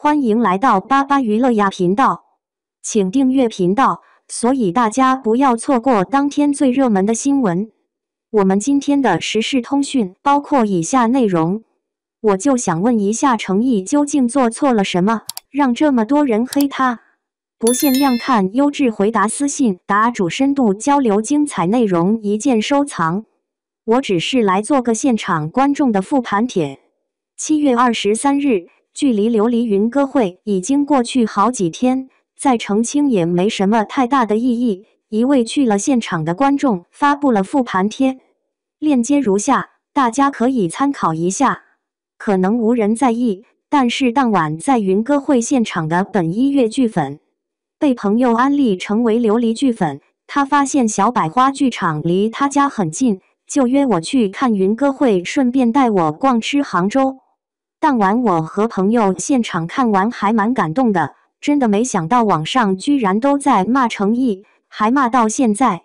欢迎来到巴巴娱乐呀频道，请订阅频道，所以大家不要错过当天最热门的新闻。我们今天的时事通讯包括以下内容，我就想问一下程毅究竟做错了什么，让这么多人黑他？不限量看优质回答私信答主深度交流精彩内容一键收藏。我只是来做个现场观众的复盘帖。7月23日，距离琉璃云歌会已经过去好几天，再澄清也没什么太大的意义。一位去了现场的观众发布了复盘贴，链接如下，大家可以参考一下。可能无人在意，但是当晚在云歌会现场的本一月剧粉，被朋友安利成为琉璃剧粉。他发现小百花剧场离他家很近，就约我去看云歌会，顺便带我逛吃杭州。当晚我和朋友现场看完还蛮感动的，真的没想到网上居然都在骂程毅，还骂到现在。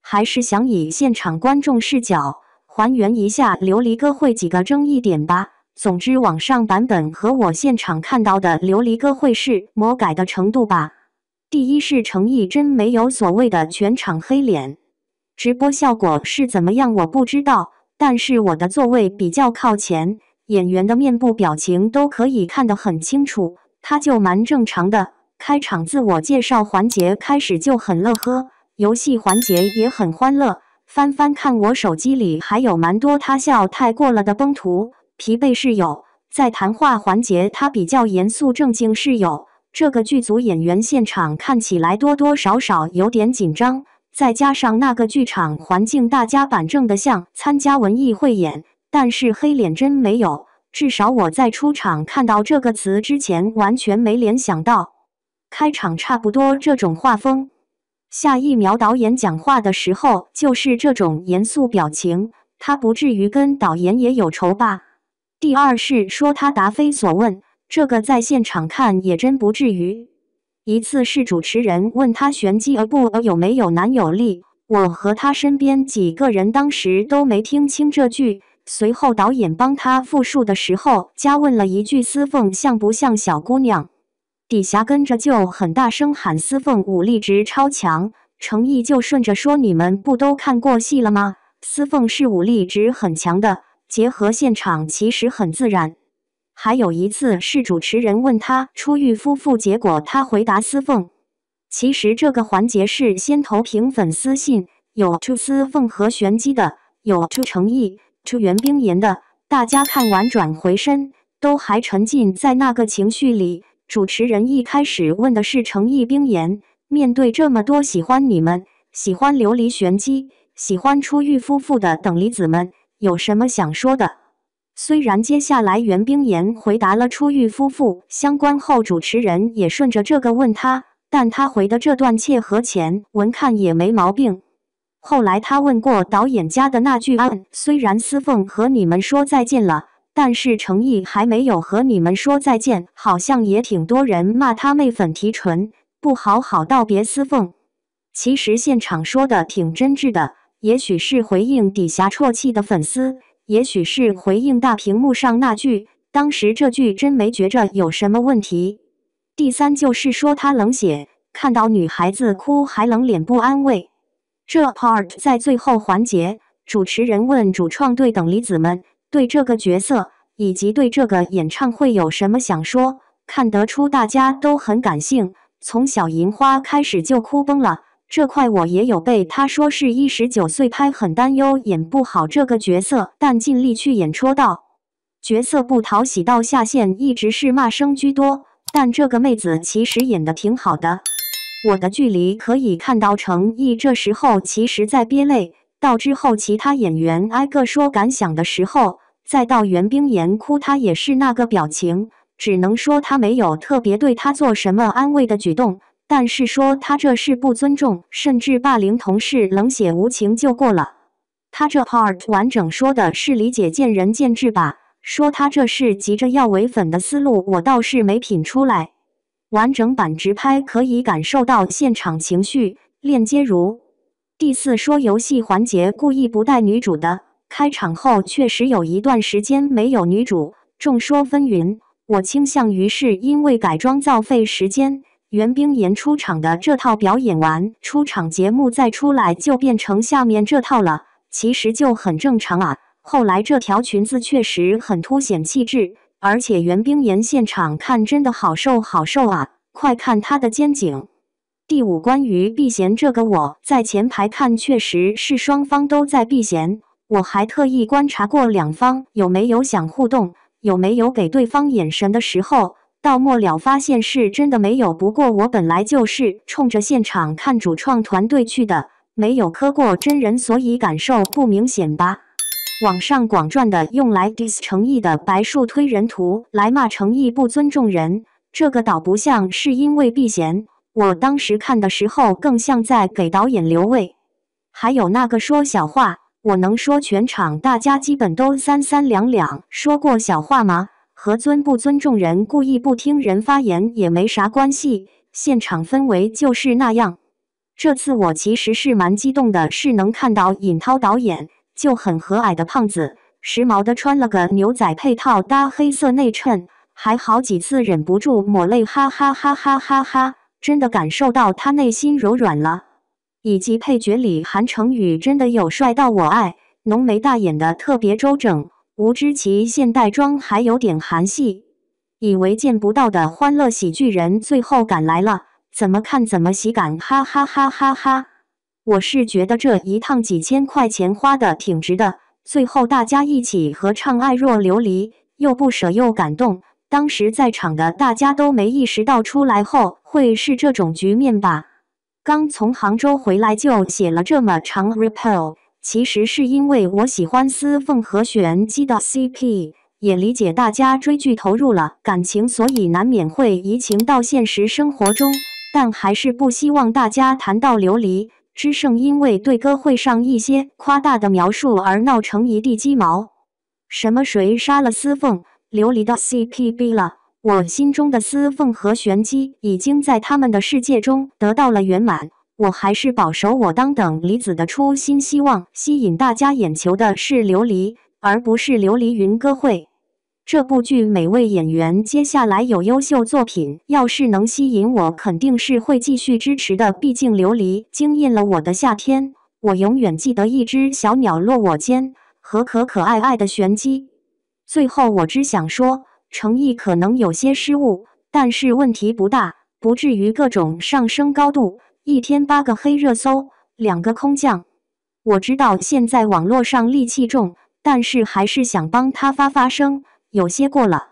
还是想以现场观众视角还原一下琉璃歌会几个争议点吧。总之网上版本和我现场看到的琉璃歌会是魔改的程度吧。第一是程毅真没有所谓的全场黑脸，直播效果是怎么样我不知道，但是我的座位比较靠前，演员的面部表情都可以看得很清楚，他就蛮正常的。开场自我介绍环节开始就很乐呵，游戏环节也很欢乐。翻看我手机里还有蛮多他笑太过了的崩图，疲惫是有，在谈话环节他比较严肃正经是有。这个剧组演员现场看起来多多少少有点紧张，再加上那个剧场环境大家板正的像参加文艺汇演，但是黑脸真没有，至少我在出场看到这个词之前完全没联想到。开场差不多这种画风，下一秒导演讲话的时候就是这种严肃表情，他不至于跟导演也有仇吧？第二是说他答非所问，这个在现场看也真不至于。一次是主持人问他玄机有没有男友力，我和他身边几个人当时都没听清这句，随后导演帮他复述的时候加问了一句司凤像不像小姑娘，底下跟着就很大声喊司凤武力值超强，程毅就顺着说你们不都看过戏了吗？司凤是武力值很强的，结合现场其实很自然。还有一次是主持人问他出狱夫妇，结果他回答司凤。其实这个环节是先投屏粉丝信，有 to 司凤和玄机的，有 to 程毅 to 袁冰妍的，大家看完转回身，都还沉浸在那个情绪里。主持人一开始问的是程毅冰妍，面对这么多喜欢你们、喜欢琉璃玄机、喜欢出狱夫妇的等离子们，有什么想说的？虽然接下来袁冰妍回答了出狱夫妇相关后，主持人也顺着这个问他，但他回的这段切合前文看也没毛病。后来他问过导演家的那句虽然司凤和你们说再见了，但是程毅还没有和你们说再见，好像也挺多人骂他媚粉提纯，不好好道别司凤。其实现场说的挺真挚的，也许是回应底下啜泣的粉丝，也许是回应大屏幕上那句，当时这句真没觉着有什么问题。第三就是说他冷血，看到女孩子哭还冷脸不安慰。这 part 在最后环节，主持人问主创队等离子们对这个角色以及对这个演唱会有什么想说，看得出大家都很感性，从小银花开始就哭崩了。这块我也有被他说是19岁拍很担忧演不好这个角色，但尽力去演戳到角色不讨喜到下线，一直是骂声居多，但这个妹子其实演得挺好的。我的距离可以看到程毅这时候其实在憋泪，到之后其他演员挨个说感想的时候，再到袁冰妍哭他也是那个表情，只能说他没有特别对他做什么安慰的举动，但是说他这是不尊重甚至霸凌同事冷血无情就过了。他这 part 完整说的是理解见仁见智吧，说他这是急着要唯粉的思路我倒是没品出来。完整版直拍可以感受到现场情绪，链接如。第四说游戏环节故意不带女主的，开场后确实有一段时间没有女主，众说纷纭。我倾向于是因为改装造费时间。袁冰妍出场的这套表演完，出场节目再出来就变成下面这套了，其实就很正常啊。后来这条裙子确实很凸显气质，而且袁冰妍现场看真的好瘦好瘦啊，快看她的肩颈。第五，关于避嫌这个，我在前排看确实是双方都在避嫌，我还特意观察过两方有没有想互动，有没有给对方眼神的时候。到末了发现是真的没有，不过我本来就是冲着现场看主创团队去的，没有磕过真人，所以感受不明显吧。网上广传的用来 diss 诚意的白树推人图来骂诚意不尊重人，这个倒不像是因为避嫌，我当时看的时候更像在给导演留位。还有那个说小话，我能说全场大家基本都三三两两说过小话吗？和尊不尊重人、故意不听人发言也没啥关系，现场氛围就是那样。这次我其实是蛮激动的，是能看到尹涛导演，就很和蔼的胖子，时髦的穿了个牛仔配套搭黑色内衬，还好几次忍不住抹泪，哈哈哈哈哈哈，真的感受到他内心柔软了。以及配角里韩成宇真的有帅到我爱，浓眉大眼的特别周整。吴知琪现代装还有点韩系，以为见不到的欢乐喜剧人最后赶来了，怎么看怎么喜感，哈哈哈哈哈！我是觉得这一趟几千块钱花的挺值的，最后大家一起合唱《爱若琉璃》，又不舍又感动。当时在场的大家都没意识到出来后会是这种局面吧？刚从杭州回来就写了这么长 repel。其实是因为我喜欢司凤和玄机的 CP， 也理解大家追剧投入了感情，所以难免会移情到现实生活中，但还是不希望大家谈到琉璃之胜，因为对歌会上一些夸大的描述而闹成一地鸡毛。什么谁杀了司凤，琉璃的 CP 逼了，我心中的司凤和玄机已经在他们的世界中得到了圆满。我还是保守我当等离子的初心，希望吸引大家眼球的是琉璃，而不是琉璃云歌会。这部剧每位演员接下来有优秀作品，要是能吸引我，肯定是会继续支持的。毕竟琉璃惊艳了我的夏天，我永远记得一只小鸟落我肩和可可爱爱的玄机。最后我只想说，诚意可能有些失误，但是问题不大，不至于各种上升高度。一天8个黑热搜，2个空降。我知道现在网络上戾气重，但是还是想帮他发声，有些过了。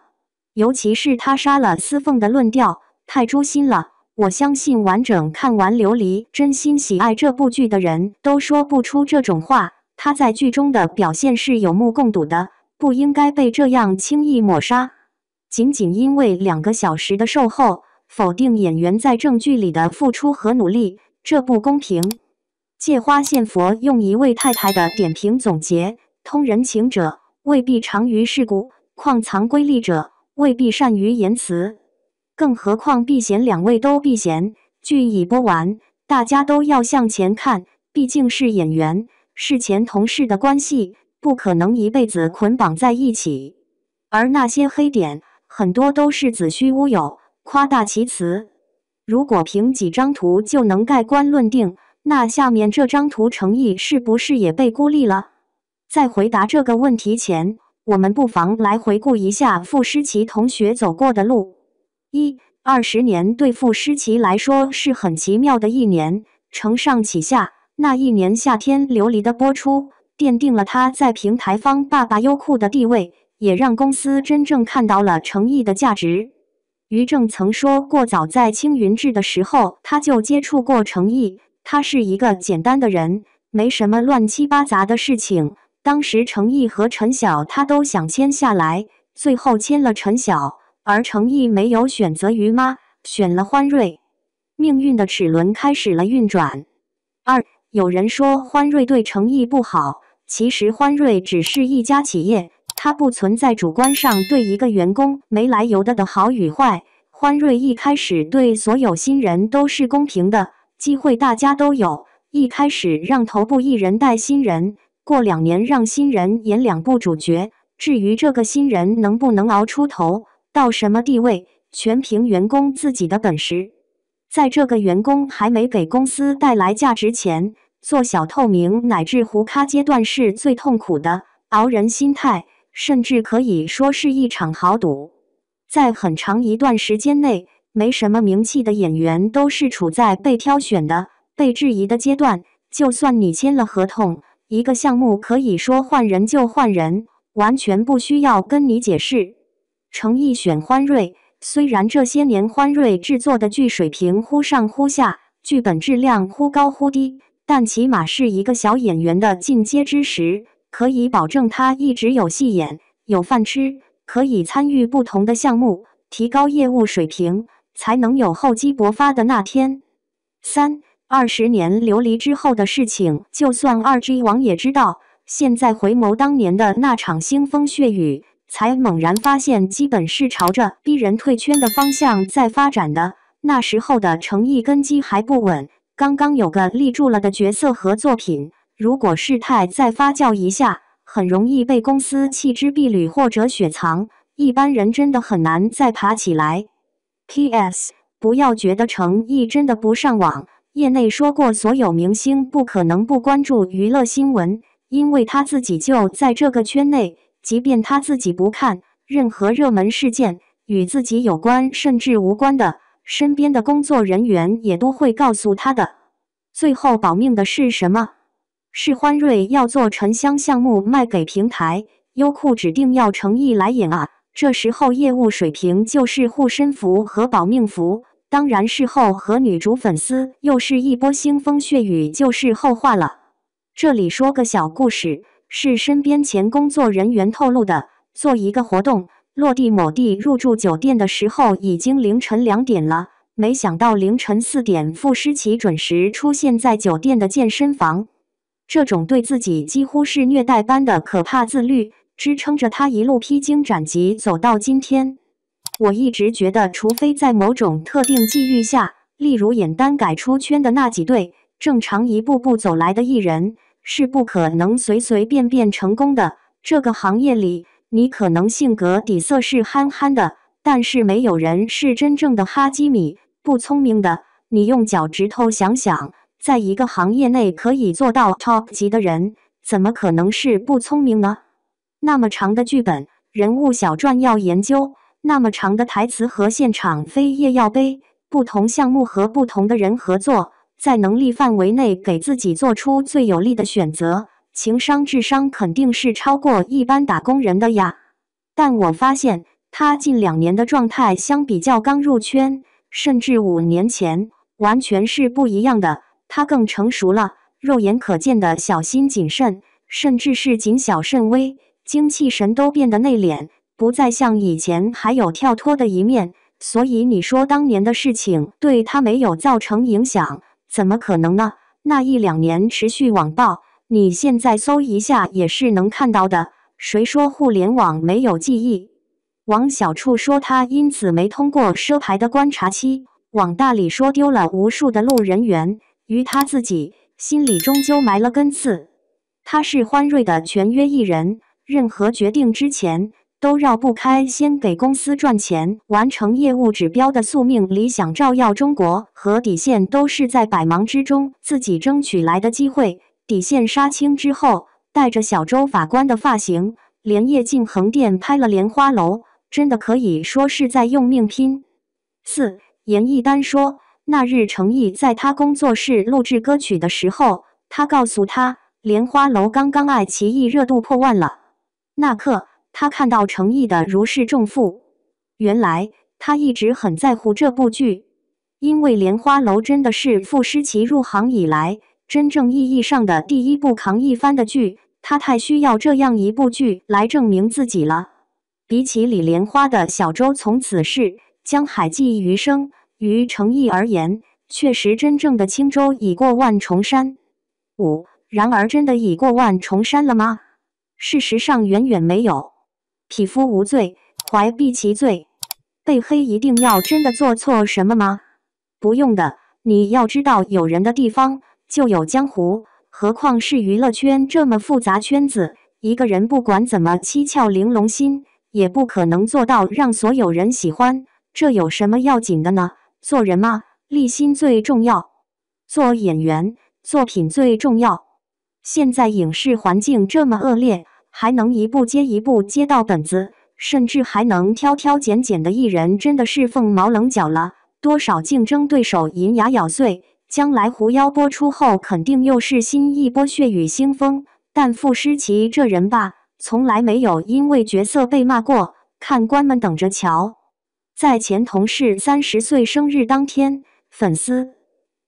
尤其是他杀了司凤的论调，太诛心了。我相信完整看完琉璃、真心喜爱这部剧的人都说不出这种话。他在剧中的表现是有目共睹的，不应该被这样轻易抹杀。仅仅因为2个小时的售后，否定演员在正剧里的付出和努力，这不公平。借花献佛用一位太太的点评总结：通人情者未必长于世故，况藏瑰丽者未必善于言辞。更何况避嫌2位都避嫌，剧已播完，大家都要向前看，毕竟是演员，是前同事的关系，不可能一辈子捆绑在一起。而那些黑点，很多都是子虚乌有，夸大其词。如果凭几张图就能盖棺论定，那下面这张图诚意是不是也被孤立了？在回答这个问题前，我们不妨来回顾一下傅诗琪同学走过的路。20年对傅诗琪来说是很奇妙的一年，承上启下。那一年夏天琉璃的播出，奠定了他在平台方爸爸优酷的地位，也让公司真正看到了诚意的价值。于正曾说过，早在青云志的时候，他就接触过诚意。他是一个简单的人，没什么乱七八糟的事情。当时诚意和陈晓他都想签下来，最后签了陈晓，而诚意没有选择于妈，选了欢瑞。命运的齿轮开始了运转。有人说欢瑞对诚意不好，其实欢瑞只是一家企业。它不存在主观上对一个员工没来由的好与坏。欢瑞一开始对所有新人都是公平的，机会大家都有。一开始让头部艺人带新人，过2年让新人演2部主角。至于这个新人能不能熬出头，到什么地位，全凭员工自己的本事。在这个员工还没给公司带来价值前，做小透明乃至糊咖阶段是最痛苦的，熬人心态，甚至可以说是一场豪赌。在很长一段时间内，没什么名气的演员都是处在被挑选的、被质疑的阶段。就算你签了合同，一个项目可以说换人就换人，完全不需要跟你解释。诚意选欢瑞，虽然这些年欢瑞制作的剧水平忽上忽下，剧本质量忽高忽低，但起码是一个小演员的进阶之时，可以保证他一直有戏演，有饭吃，可以参与不同的项目，提高业务水平，才能有厚积薄发的那天。20年流离之后的事情，就算2G 王也知道。现在回眸当年的那场腥风血雨，才猛然发现，基本是朝着逼人退圈的方向在发展的。那时候的诚意根基还不稳，刚刚有个立住了的角色和作品，如果事态再发酵一下，很容易被公司弃之敝履或者雪藏，一般人真的很难再爬起来。P.S. 不要觉得诚意真的不上网，业内说过所有明星不可能不关注娱乐新闻，因为他自己就在这个圈内，即便他自己不看，任何热门事件与自己有关甚至无关的，身边的工作人员也都会告诉他的。最后保命的是什么？是欢瑞要做沉香项目卖给平台，优酷指定要诚意来演啊，这时候业务水平就是护身符和保命符。当然事后和女主粉丝又是一波腥风血雨就是后话了。这里说个小故事，是身边前工作人员透露的。做一个活动，落地某地入住酒店的时候已经凌晨2点了，没想到凌晨4点傅诗琪准时出现在酒店的健身房。这种对自己几乎是虐待般的可怕自律，支撑着他一路披荆斩棘走到今天。我一直觉得，除非在某种特定际遇下，例如演单改出圈的那几对，正常一步步走来的艺人，是不可能随随便便成功的。这个行业里，你可能性格底色是憨憨的，但是没有人是真正的哈基米，不聪明的。你用脚趾头想想，在一个行业内可以做到 top 级的人，怎么可能是不聪明呢？那么长的剧本，人物小传要研究，那么长的台词和现场飞页要背，不同项目和不同的人合作，在能力范围内给自己做出最有利的选择，情商智商肯定是超过一般打工人的呀。但我发现他近2年的状态相比较刚入圈，甚至5年前，完全是不一样的。他更成熟了，肉眼可见的小心谨慎，甚至是谨小慎微，精气神都变得内敛，不再像以前还有跳脱的一面。所以你说当年的事情对他没有造成影响，怎么可能呢？那1-2年持续网暴，你现在搜一下也是能看到的。谁说互联网没有记忆？王小处说他因此没通过赊牌的观察期，网大里说丢了无数的路人缘，于他自己心里终究埋了根刺。他是欢瑞的全约艺人，任何决定之前都绕不开先给公司赚钱、完成业务指标的宿命。理想照耀中国和底线都是在百忙之中自己争取来的机会。底线杀青之后，带着小周法官的发型，连夜进横店拍了莲花楼，真的可以说是在用命拼。4. 严艺丹说，那日诚意在他工作室录制歌曲的时候，他告诉他，莲花楼刚刚爱奇艺热度破万了。那刻，他看到诚意的如释重负。原来，他一直很在乎这部剧，因为莲花楼真的是傅诗琪入行以来真正意义上的第一部扛一番的剧，他太需要这样一部剧来证明自己了。比起李莲花的小周从此是江海寄余生，于诚意而言，确实真正的轻舟已过万重山。5. 然而真的已过万重山了吗？事实上远远没有。匹夫无罪，怀璧其罪。被黑一定要真的做错什么吗？不用的，你要知道有人的地方就有江湖，何况是娱乐圈这么复杂圈子，一个人不管怎么七窍玲珑心，也不可能做到让所有人喜欢。这有什么要紧的呢？做人嘛，立心最重要。做演员，作品最重要。现在影视环境这么恶劣，还能一部接一部接到本子，甚至还能挑挑拣拣的艺人，真的是凤毛麟角了。多少竞争对手银牙咬碎，将来狐妖播出后，肯定又是新一波血雨腥风。但傅诗琪这人吧，从来没有因为角色被骂过，看官们等着瞧。在前同事30岁生日当天，粉丝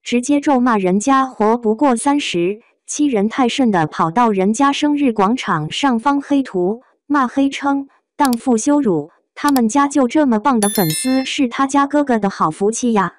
直接咒骂人家活不过30，欺人太甚的跑到人家生日广场上方黑图，骂黑称荡妇羞辱。他们家就这么棒的粉丝，是他家哥哥的好福气呀。